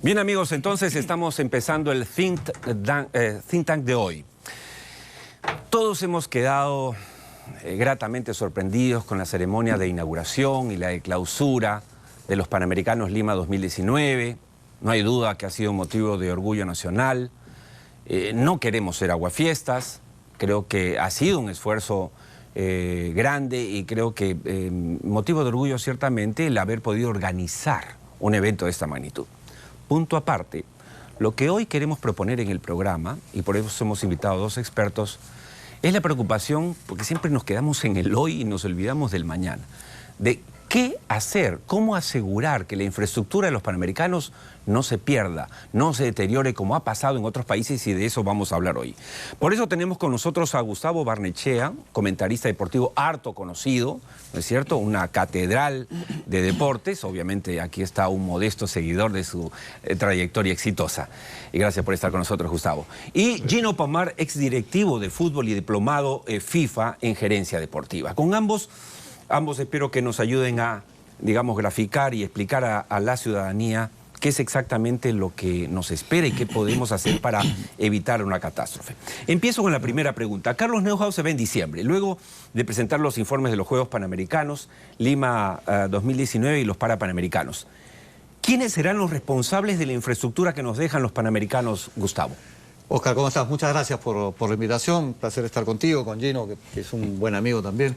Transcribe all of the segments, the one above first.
Bien, amigos, entonces estamos empezando el Think Tank de hoy. Todos hemos quedado gratamente sorprendidos con la ceremonia de inauguración y la de clausura de los Panamericanos Lima 2019. No hay duda que ha sido motivo de orgullo nacional. No queremos ser aguafiestas. Creo que ha sido un esfuerzo grande y creo que motivo de orgullo ciertamente el haber podido organizar un evento de esta magnitud. Punto aparte, lo que hoy queremos proponer en el programa, y por eso hemos invitado a dos expertos, es la preocupación, porque siempre nos quedamos en el hoy y nos olvidamos del mañana, de qué hacer, cómo asegurar que la infraestructura de los Panamericanos no se pierda, no se deteriore como ha pasado en otros países, y de eso vamos a hablar hoy. Por eso tenemos con nosotros a Gustavo Barnechea, comentarista deportivo harto conocido, ¿no es cierto? Una catedral de deportes. Obviamente aquí está un modesto seguidor de su trayectoria exitosa. Y gracias por estar con nosotros, Gustavo. Y Gino Pomar, exdirectivo de fútbol y diplomado FIFA en gerencia deportiva. Con ambos espero que nos ayuden a, digamos, graficar y explicar a la ciudadanía qué es exactamente lo que nos espera y qué podemos hacer para evitar una catástrofe. Empiezo con la primera pregunta. Carlos Neuhaus se va en diciembre, luego de presentar los informes de los Juegos Panamericanos, Lima 2019 y los Parapanamericanos. ¿Quiénes serán los responsables de la infraestructura que nos dejan los Panamericanos, Gustavo? Oscar, ¿cómo estás? Muchas gracias por la invitación. Un placer estar contigo, con Gino, que es un buen amigo también.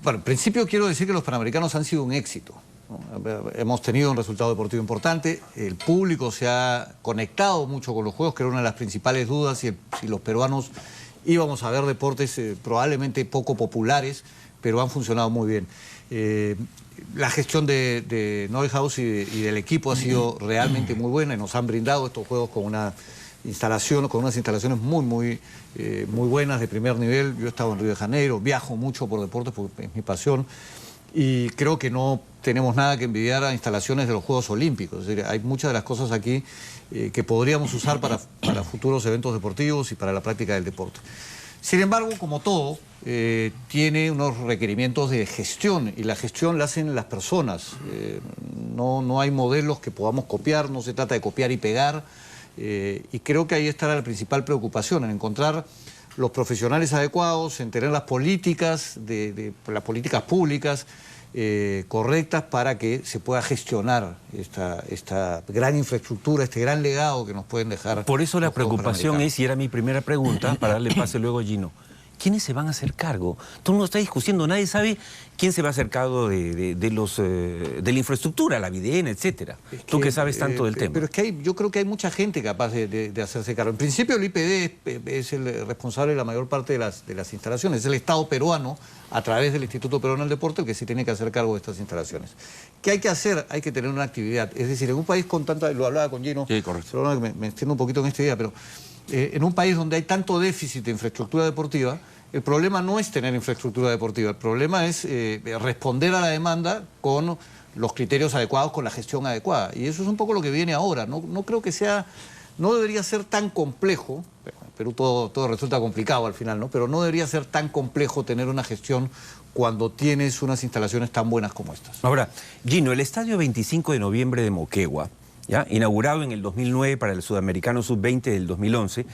Bueno, en principio quiero decir que los Panamericanos han sido un éxito, ¿no? Hemos tenido un resultado deportivo importante, el público se ha conectado mucho con los Juegos, que era una de las principales dudas, si los peruanos íbamos a ver deportes probablemente poco populares, pero han funcionado muy bien. La gestión de Neuhaus y del equipo ha sido realmente muy buena y nos han brindado estos Juegos con unas instalaciones muy buenas, de primer nivel. Yo he estado en Río de Janeiro, viajo mucho por deportes porque es mi pasión, y creo que no tenemos nada que envidiar a instalaciones de los Juegos Olímpicos. Es decir, hay muchas de las cosas aquí que podríamos usar para futuros eventos deportivos y para la práctica del deporte. Sin embargo, como todo, tiene unos requerimientos de gestión, y la gestión la hacen las personas. No hay modelos que podamos copiar, no se trata de copiar y pegar. Y creo que ahí estará la principal preocupación, en encontrar los profesionales adecuados, en tener las políticas, las políticas públicas correctas para que se pueda gestionar esta gran infraestructura, este gran legado que nos pueden dejar. Por eso la preocupación es, y era mi primera pregunta, para darle pase luego a Gino, ¿quiénes se van a hacer cargo? Tú no estás discutiendo, nadie sabe quién se va a hacer cargo de la infraestructura, la VDN, etcétera. Tú que sabes tanto del tema. Pero es que yo creo que hay mucha gente capaz de hacerse cargo. En principio el IPD es el responsable de la mayor parte de las instalaciones. Es el Estado peruano, a través del Instituto Peruano del Deporte, el que sí tiene que hacer cargo de estas instalaciones. ¿Qué hay que hacer? Hay que tener una actividad. Es decir, en un país con tanta... Lo hablaba con Gino. Sí, correcto. Me extiendo un poquito en esta idea, pero... en un país donde hay tanto déficit de infraestructura deportiva, el problema no es tener infraestructura deportiva, el problema es responder a la demanda con los criterios adecuados, con la gestión adecuada. Y eso es un poco lo que viene ahora. No creo que no debería ser tan complejo, en Perú todo resulta complicado al final, ¿no? Pero no debería ser tan complejo tener una gestión cuando tienes unas instalaciones tan buenas como estas. Ahora, Gino, el estadio 25 de noviembre de Moquegua, ¿ya?, inaugurado en el 2009 para el Sudamericano Sub-20 del 2011,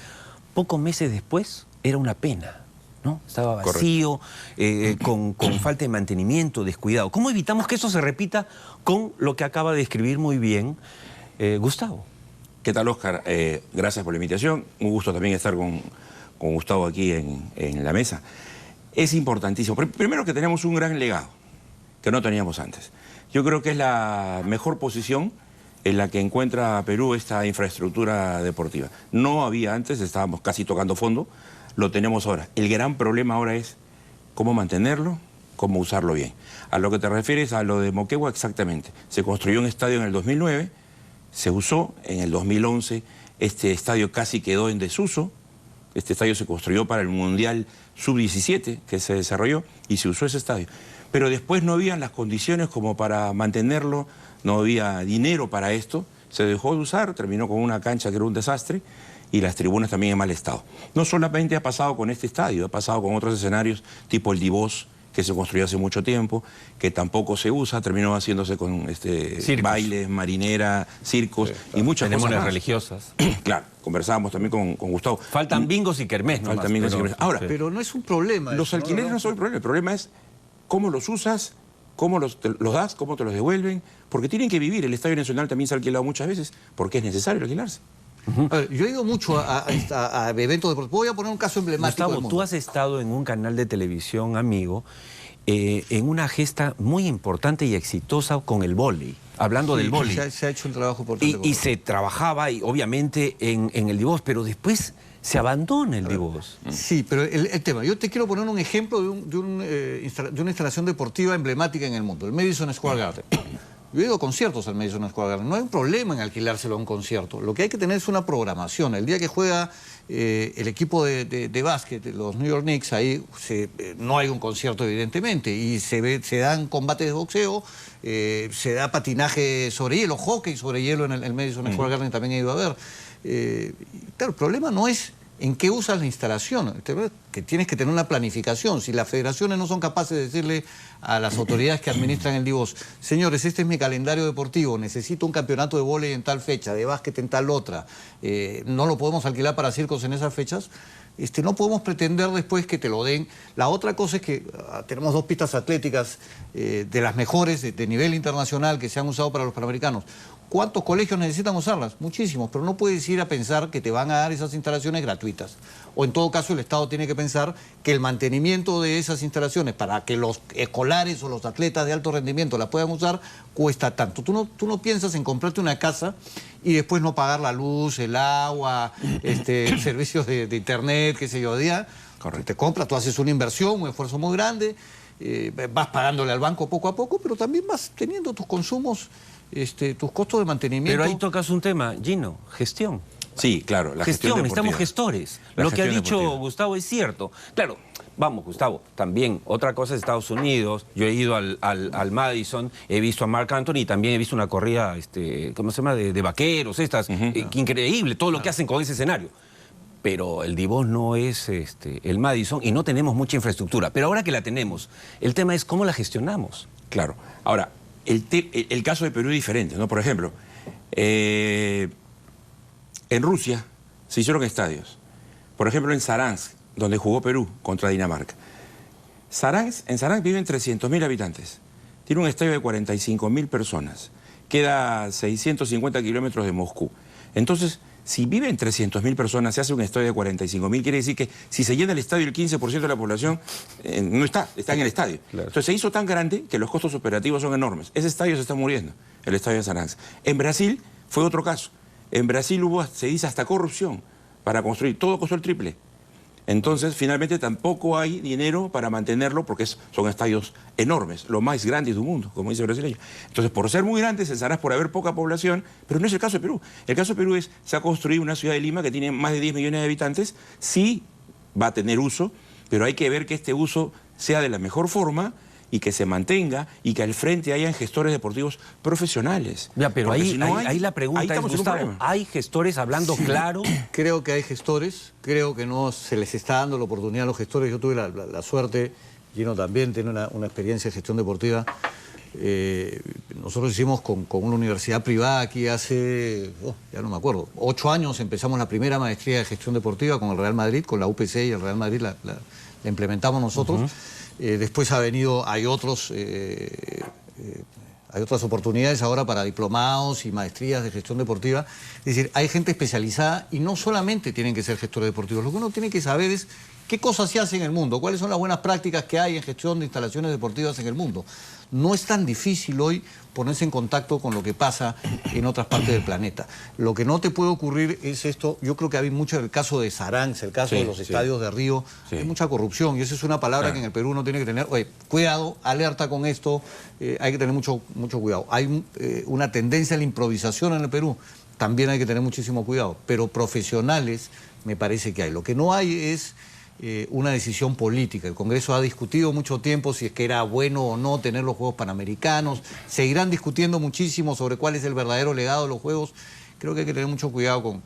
pocos meses después era una pena, ¿no? Estaba vacío, con falta de mantenimiento, descuidado. ¿Cómo evitamos que eso se repita con lo que acaba de describir muy bien Gustavo? ¿Qué tal, Oscar? Gracias por la invitación. Un gusto también estar con Gustavo aquí en la mesa. Es importantísimo. Primero, que tenemos un gran legado que no teníamos antes. Yo creo que es la mejor posición en la que encuentra Perú esta infraestructura deportiva. No había antes, estábamos casi tocando fondo, lo tenemos ahora. El gran problema ahora es cómo mantenerlo, cómo usarlo bien. A lo que te refieres, a lo de Moquegua, exactamente. Se construyó un estadio en el 2009, se usó en el 2011, este estadio casi quedó en desuso. Este estadio se construyó para el Mundial Sub-17 que se desarrolló y se usó ese estadio. Pero después no habían las condiciones como para mantenerlo, no había dinero para esto, se dejó de usar, terminó con una cancha que era un desastre y las tribunas también en mal estado. No solamente ha pasado con este estadio, ha pasado con otros escenarios tipo el Divós que se construyó hace mucho tiempo, que tampoco se usa, terminó haciéndose con bailes, marinera, circos y muchas cosas ceremonias más. religiosas. Claro, conversábamos también con Gustavo. Faltan bingos y kermés, ¿no? Faltan bingos y kermés. Ahora, pero no es un problema. los alquileres no son el problema es cómo los usas, cómo los das, cómo te los devuelven, porque tienen que vivir. El Estadio Nacional también se ha alquilado muchas veces porque es necesario alquilarse. A ver, yo he ido mucho a eventos deportivos. Voy a poner un caso emblemático. Gustavo, del mundo. tú has estado en un canal de televisión, amigo, en una gesta muy importante y exitosa con el vóley, hablando del vóley. Se ha hecho un trabajo importante. Y se trabajaba, y obviamente, en el Divos, pero después se abandona el Divos. Sí, pero el tema, yo te quiero poner un ejemplo de una instalación deportiva emblemática en el mundo, el Madison Square Garden. Yo he ido a conciertos al Madison Square Garden. No hay un problema en alquilárselo a un concierto. Lo que hay que tener es una programación. El día que juega el equipo de básquet, los New York Knicks, ahí no hay un concierto evidentemente. Y se dan combates de boxeo, se da patinaje sobre hielo, hockey sobre hielo en el Madison Square Garden también he ido a ver. Claro, el problema no es en qué usas la instalación, que tienes que tener una planificación. Si las federaciones no son capaces de decirle a las autoridades que administran el Divos, señores, este es mi calendario deportivo, necesito un campeonato de vóley en tal fecha, de básquet en tal otra, no lo podemos alquilar para circos en esas fechas, no podemos pretender después que te lo den. La otra cosa es que tenemos 2 pistas atléticas de las mejores de nivel internacional que se han usado para los Panamericanos. ¿Cuántos colegios necesitan usarlas? Muchísimos, pero no puedes ir a pensar que te van a dar esas instalaciones gratuitas. O en todo caso el Estado tiene que pensar que el mantenimiento de esas instalaciones para que los escolares o los atletas de alto rendimiento las puedan usar cuesta tanto. Tú no piensas en comprarte una casa y después no pagar la luz, el agua, servicios de internet, qué sé yo, día. Correcto. Te compras, tú haces una inversión, un esfuerzo muy grande, vas pagándole al banco poco a poco, pero también vas teniendo tus consumos, tus costos de mantenimiento. Pero ahí tocas un tema, Gino, gestión. Sí, claro, la gestión deportiva. Necesitamos gestores. Lo que ha dicho Gustavo es cierto. Claro, vamos, Gustavo, también otra cosa es Estados Unidos. Yo he ido al Madison, he visto a Marc Anthony y también he visto una corrida, ¿cómo se llama?, de vaqueros, increíble, todo lo que hacen con ese escenario. Pero el Divos no es el Madison y no tenemos mucha infraestructura. Pero ahora que la tenemos, el tema es cómo la gestionamos. Claro. Ahora, el caso de Perú es diferente, ¿no? Por ejemplo, en Rusia se hicieron estadios. Por ejemplo, en Saransk, donde jugó Perú contra Dinamarca. En Saransk viven 300.000 habitantes. Tiene un estadio de 45.000 personas. Queda 650 kilómetros de Moscú. Entonces, si viven 300.000 personas, se hace un estadio de 45.000, quiere decir que si se llena el estadio el 15% de la población no está en el estadio. Claro. Entonces se hizo tan grande que los costos operativos son enormes. Ese estadio se está muriendo, el estadio de Saransk. En Brasil fue otro caso. En Brasil hubo, se dice, hasta corrupción para construir. Todo costó el triple. Entonces, finalmente, tampoco hay dinero para mantenerlo porque son estadios enormes, los más grandes del mundo, como dice el brasileño. Entonces, por ser muy grandes, cesarás por haber poca población, pero no es el caso de Perú. El caso de Perú es, se ha construido una ciudad de Lima que tiene más de 10 millones de habitantes, sí va a tener uso, pero hay que ver que este uso sea de la mejor forma y que se mantenga y que al frente hayan gestores deportivos profesionales. Ya, pero ahí la pregunta es, Gustavo, ¿hay gestores hablando claro? Creo que hay gestores, creo que no se les está dando la oportunidad a los gestores. Yo tuve la suerte, Gino también tiene una experiencia de gestión deportiva. Nosotros hicimos con una universidad privada aquí hace, ya no me acuerdo, 8 años empezamos la primera maestría de gestión deportiva con el Real Madrid, con la UPC y el Real Madrid la implementamos nosotros. Después hay otras oportunidades ahora para diplomados y maestrías de gestión deportiva. Es decir, hay gente especializada y no solamente tienen que ser gestores deportivos. Lo que uno tiene que saber es qué cosas se hacen en el mundo, cuáles son las buenas prácticas que hay en gestión de instalaciones deportivas en el mundo. No es tan difícil hoy ponerse en contacto con lo que pasa en otras partes del planeta. Lo que no te puede ocurrir es esto. Yo creo que hay mucho el caso de Saransk, el caso de los estadios de Río. Hay mucha corrupción y esa es una palabra que en el Perú uno tiene que tener. Oye, cuidado, alerta con esto, hay que tener mucho cuidado. Hay una tendencia a la improvisación en el Perú, también hay que tener muchísimo cuidado. Pero profesionales me parece que hay. Lo que no hay es una decisión política. El Congreso ha discutido mucho tiempo si es que era bueno o no tener los Juegos Panamericanos. Seguirán discutiendo muchísimo sobre cuál es el verdadero legado de los Juegos. creo que hay que tener mucho cuidado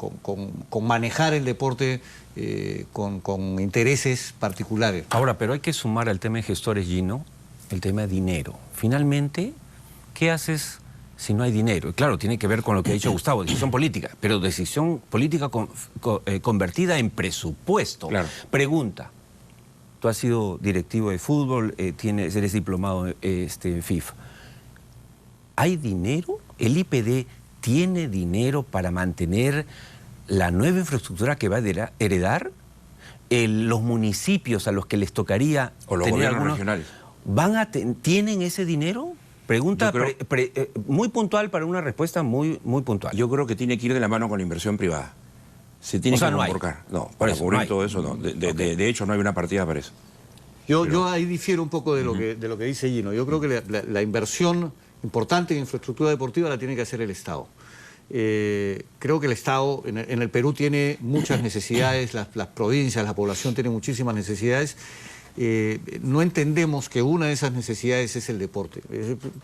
con manejar el deporte con intereses particulares. Ahora, pero hay que sumar al tema de gestores, Gino, el tema de dinero. Finalmente, ¿qué haces si no hay dinero? Y claro, tiene que ver con lo que ha dicho Gustavo, decisión política, pero decisión política convertida en presupuesto. Claro. Pregunta, tú has sido directivo de fútbol, eres diplomado en FIFA. ¿Hay dinero? ¿El IPD tiene dinero para mantener la nueva infraestructura que va a heredar? Los municipios a los que les tocaría... O los gobiernos regionales. ¿Tienen ese dinero? Pregunta muy puntual para una respuesta muy puntual. Yo creo que tiene que ir de la mano con la inversión privada. Se tiene que convocar. No, para cubrir todo eso no. De hecho, no hay una partida para eso. Yo ahí difiero un poco de lo que dice Gino. Yo creo que la inversión importante en infraestructura deportiva la tiene que hacer el Estado. Creo que el Estado en el Perú tiene muchas necesidades, las provincias, la población tiene muchísimas necesidades. No entendemos que una de esas necesidades es el deporte.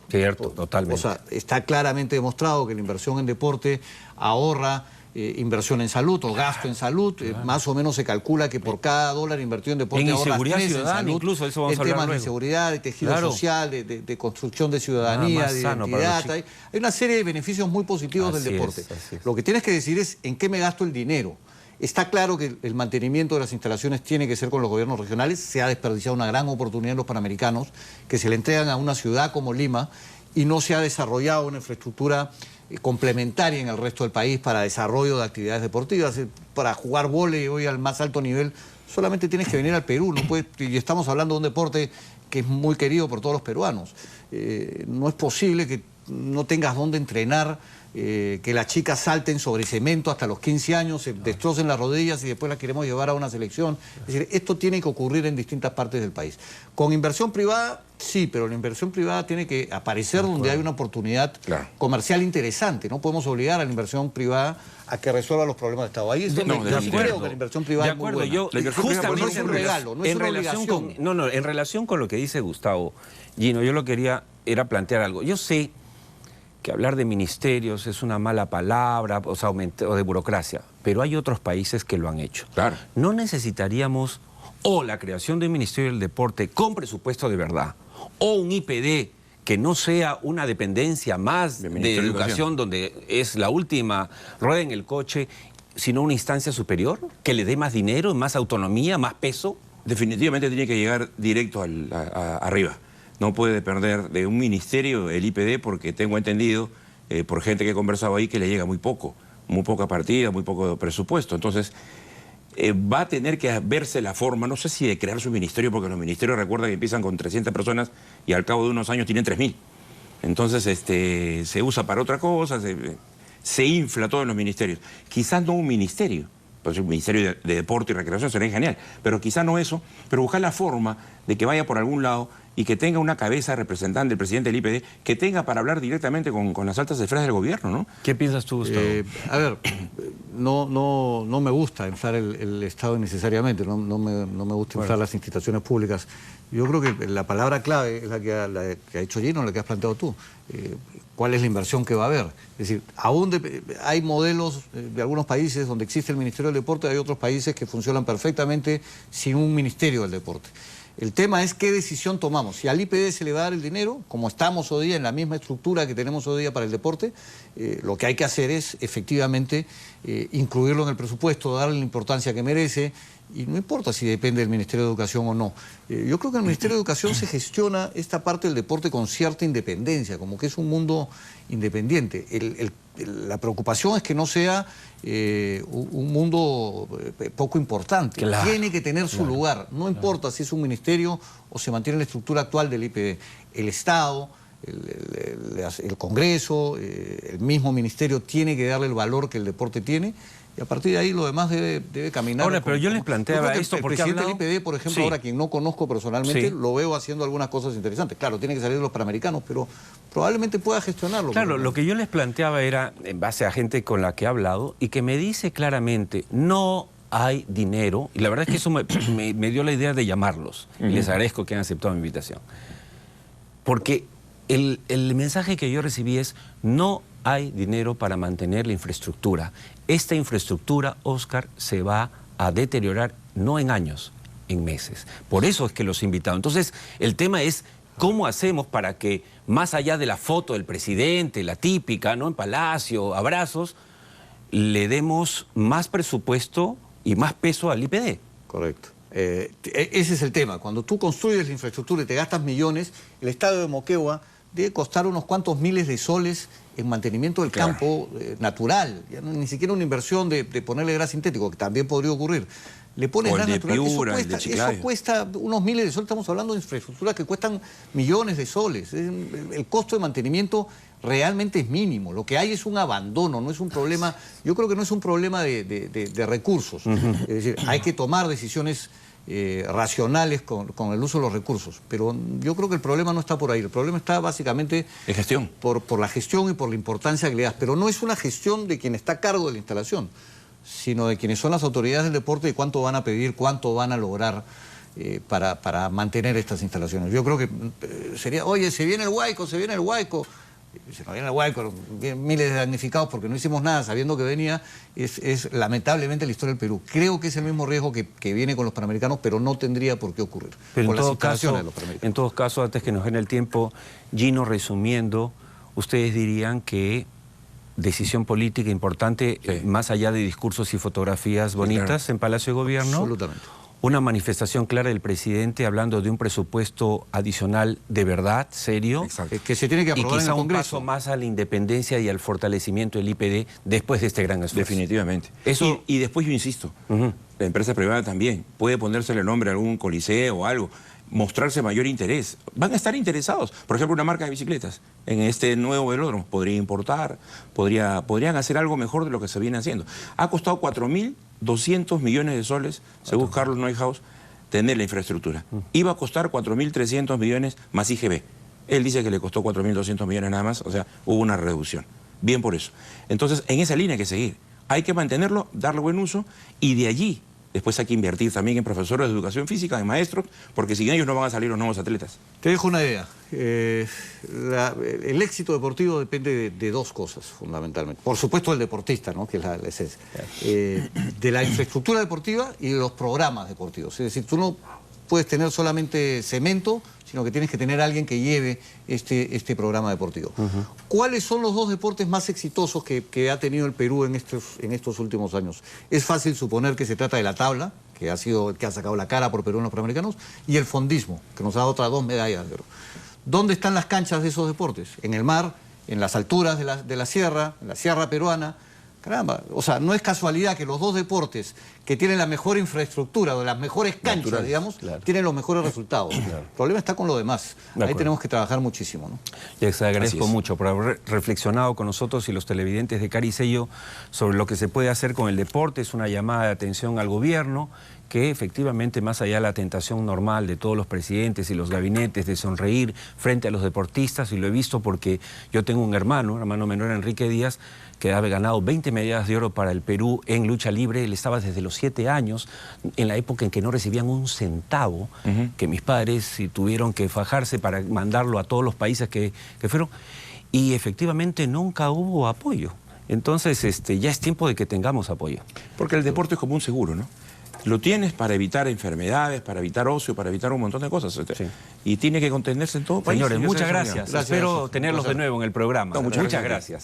Cierto, totalmente. O sea, está claramente demostrado que la inversión en deporte ahorra inversión en salud o gasto en salud. Claro. Más o menos se calcula que por cada dólar invertido en deporte ahorras 3 en salud. Incluso eso vamos a hablar temas luego. de seguridad, de tejido social, de construcción de ciudadanía, de identidad. Hay una serie de beneficios muy positivos del deporte. Lo que tienes que decir es en qué me gasto el dinero. Está claro que el mantenimiento de las instalaciones tiene que ser con los gobiernos regionales. Se ha desperdiciado una gran oportunidad en los Panamericanos que se le entregan a una ciudad como Lima y no se ha desarrollado una infraestructura complementaria en el resto del país para desarrollo de actividades deportivas. Para jugar vóley hoy al más alto nivel solamente tienes que venir al Perú. No puedes, y estamos hablando de un deporte que es muy querido por todos los peruanos. No es posible que no tengas dónde entrenar, que las chicas salten sobre cemento hasta los 15 años, se destrocen las rodillas y después las queremos llevar a una selección. Es decir, esto tiene que ocurrir en distintas partes del país. Con inversión privada, sí, pero la inversión privada tiene que aparecer donde hay una oportunidad comercial interesante. No podemos obligar a la inversión privada a que resuelva los problemas de Estado. Ahí es donde yo creo que la inversión privada es muy buena. Justamente no es un regalo, no es una obligación. En relación con lo que dice Gustavo, Gino, yo lo quería era plantear algo. Yo sé que hablar de ministerios es una mala palabra, o sea, o de burocracia, pero hay otros países que lo han hecho. Claro. No necesitaríamos o la creación de un Ministerio del Deporte con presupuesto de verdad, o un IPD que no sea una dependencia más de educación donde es la última rueda en el coche, sino una instancia superior que le dé más dinero, más autonomía, más peso. Definitivamente tiene que llegar directo arriba. No puede depender de un ministerio, el IPD, porque tengo entendido, por gente que he conversado ahí, que le llega muy poca partida, muy poco presupuesto. Entonces, va a tener que verse la forma, no sé si de crear su ministerio, porque los ministerios, recuerda que empiezan con 300 personas y al cabo de unos años tienen 3.000. Entonces, se usa para otra cosa, se infla todo en los ministerios. Quizás no un ministerio, pues un ministerio de deporte y recreación sería genial, pero quizás no eso, pero buscar la forma de que vaya por algún lado y que tenga una cabeza representante, el presidente del IPD, que tenga para hablar directamente con las altas esferas del gobierno, ¿no? ¿Qué piensas tú, Gustavo? A ver, no me gusta inflar el Estado innecesariamente, no me gusta inflar las instituciones públicas. Yo creo que la palabra clave es la que ha hecho Gino, la que has planteado tú. ¿Cuál es la inversión que va a haber? Es decir, hay modelos de algunos países donde existe el Ministerio del Deporte, hay otros países que funcionan perfectamente sin un Ministerio del Deporte. El tema es qué decisión tomamos. Si al IPD se le va a dar el dinero, como estamos hoy día en la misma estructura que tenemos hoy día para el deporte, lo que hay que hacer es efectivamente incluirlo en el presupuesto, darle la importancia que merece, y no importa si depende del Ministerio de Educación o no. Yo creo que en el Ministerio de Educación se gestiona esta parte del deporte con cierta independencia, como que es un mundo independiente. La preocupación es que no sea un mundo poco importante. Claro, tiene que tener su lugar. No importa si es un ministerio o se mantiene la estructura actual del IPD. El Estado, el Congreso, el mismo ministerio tiene que darle el valor que el deporte tiene. Y a partir de ahí lo demás debe caminar. Ahora, pero yo les planteaba esto porque el presidente del IPD, por ejemplo, ahora quien no conozco personalmente, lo veo haciendo algunas cosas interesantes. Claro, tiene que salir de los Panamericanos, pero probablemente pueda gestionarlo. Claro, lo que yo les planteaba era, en base a gente con la que he hablado, y que me dice claramente, no hay dinero, y la verdad es que eso me dio la idea de llamarlos, y les agradezco que hayan aceptado mi invitación. Porque el mensaje que yo recibí es: no hay dinero para mantener la infraestructura. Esta infraestructura, Oscar, se va a deteriorar no en años, en meses. Por eso es que los he invitado. Entonces, el tema es cómo hacemos para que, más allá de la foto del presidente, la típica, ¿no?, en Palacio, abrazos, le demos más presupuesto y más peso al IPD. Correcto. Ese es el tema. Cuando tú construyes la infraestructura y te gastas millones, el estadio de Moquegua debe costar unos cuantos miles de soles en mantenimiento del campo natural. Ya ni siquiera una inversión de ponerle gras sintético, que también podría ocurrir. Le pones gras natural, eso cuesta unos miles de soles. Estamos hablando de infraestructuras que cuestan millones de soles. El costo de mantenimiento realmente es mínimo. Lo que hay es un abandono, no es un problema. Yo creo que no es un problema de recursos. Es decir, hay que tomar decisiones racionales con el uso de los recursos. Pero yo creo que el problema no está por ahí. El problema está básicamente en gestión. Por la gestión y por la importancia que le das. Pero no es una gestión de quien está a cargo de la instalación, sino de quienes son las autoridades del deporte y cuánto van a pedir, cuánto van a lograr para mantener estas instalaciones. Yo creo que sería, oye, se viene el Huayco, se viene el Huayco. Se nos viene el Huayco, miles de damnificados porque no hicimos nada sabiendo que venía. Es lamentablemente la historia del Perú. Creo que es el mismo riesgo que viene con los Panamericanos, pero no tendría por qué ocurrir. Pero con las instalaciones de los Panamericanos. En todo caso, antes que nos gane el tiempo, Gino, resumiendo, ustedes dirían que decisión política importante, más allá de discursos y fotografías bonitas en Palacio de Gobierno. Absolutamente. Una manifestación clara del presidente hablando de un presupuesto adicional de verdad, serio. Exacto. Que se tiene que aprobar en el Congreso. Y quizá un paso más a la independencia y al fortalecimiento del IPD después de este gran esfuerzo. Definitivamente. Eso... Y después yo insisto, la empresa privada también puede ponérsele el nombre a algún coliseo o algo, mostrarse mayor interés. Van a estar interesados. Por ejemplo, una marca de bicicletas en este nuevo velódromo podría importar, podrían hacer algo mejor de lo que se viene haciendo. Ha costado 4.200 millones de soles, según Carlos Neuhaus, tener la infraestructura. Iba a costar 4.300 millones más IGB. Él dice que le costó 4.200 millones nada más, o sea, hubo una reducción. Bien por eso. Entonces, en esa línea hay que seguir. Hay que mantenerlo, darle buen uso, y de allí después hay que invertir también en profesores de educación física, en maestros, porque sin ellos no van a salir los nuevos atletas. Te dejo una idea. El éxito deportivo depende de dos cosas, fundamentalmente. Por supuesto, del deportista, ¿no?, que es la esencia. De la infraestructura deportiva y de los programas deportivos. Es decir, tú no puedes tener solamente cemento, sino que tienes que tener a alguien que lleve este programa deportivo. ¿Cuáles son los dos deportes más exitosos que ha tenido el Perú en estos últimos años? Es fácil suponer que se trata de la tabla, que ha sido el que ha sacado la cara por Perú en los Panamericanos, y el fondismo, que nos da otras 2 medallas de oro. ¿Dónde están las canchas de esos deportes? En el mar, en las alturas de la sierra, en la sierra peruana. Caramba, o sea, no es casualidad que los dos deportes que tienen la mejor infraestructura o las mejores canchas, naturales, digamos, tienen los mejores resultados. El problema está con lo demás. Ahí tenemos que trabajar muchísimo, ¿no? Les agradezco mucho por haber reflexionado con nosotros y los televidentes de Cara y Sello sobre lo que se puede hacer con el deporte. Es una llamada de atención al gobierno que efectivamente, más allá de la tentación normal de todos los presidentes y los gabinetes de sonreír frente a los deportistas, y lo he visto porque yo tengo un hermano menor, Enrique Díaz, que había ganado 20 medallas de oro para el Perú en lucha libre. Él estaba desde los 7 años, en la época en que no recibían un centavo, que mis padres tuvieron que fajarse para mandarlo a todos los países que fueron, y efectivamente nunca hubo apoyo. Entonces ya es tiempo de que tengamos apoyo. Porque el deporte es como un seguro, ¿no? Lo tienes para evitar enfermedades, para evitar ocio, para evitar un montón de cosas. Sí. Y tiene que contenerse en todo país. Señores, muchas gracias. Espero tenerlos de nuevo en el programa. No, muchas gracias.